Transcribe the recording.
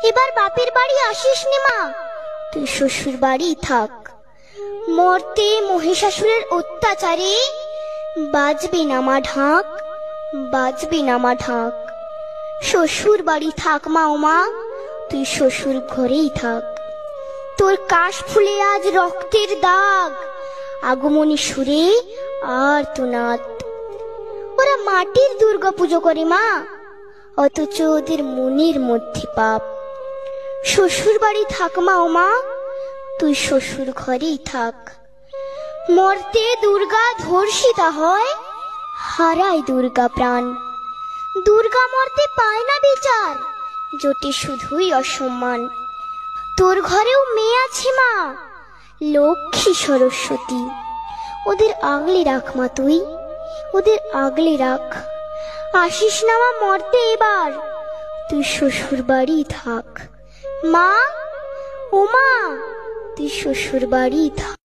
এবার বাপের বাড়ি আসিস নে মা, তুই শ্বশুর বাড়ি থাক। মর্তে মহিষাসুরের অত্যাচারে বাজবে না মা ঢাক, বাজবে না মা ঢাক। শ্বশুর বাড়ি থাক মা ও মা, তুই শ্বশুর ঘরেই থাক। তোর কাশ ফুলে আজ রক্তের দাগ, আগমনী সুরে আর তোনাদ। ওরা মাটির দুর্গা পুজো করে মা, অথচ ওদের মনের মধ্যে পাপ। শ্বশুর বাড়ি থাক মা ও মা, তুই শ্বশুর ঘরেই থাক। মর্তে দুর্গা ধর্ষিতা হয়, হারায় দুর্গা প্রাণ। দুর্গা মর্তে পায় না বিচার, জোটে শুধুই অসম্মান। তোর ঘরেও মেয়ে আছে মা, লক্ষ্মী সরস্বতী, ওদের আগলে রাখ মা তুই, ওদের আগলে রাখ। আসিস না মা মর্তে এবার, তুই শ্বশুর বাড়ি থাক। মা ও মা, তুই শ্বশুর বাড়ি থাক।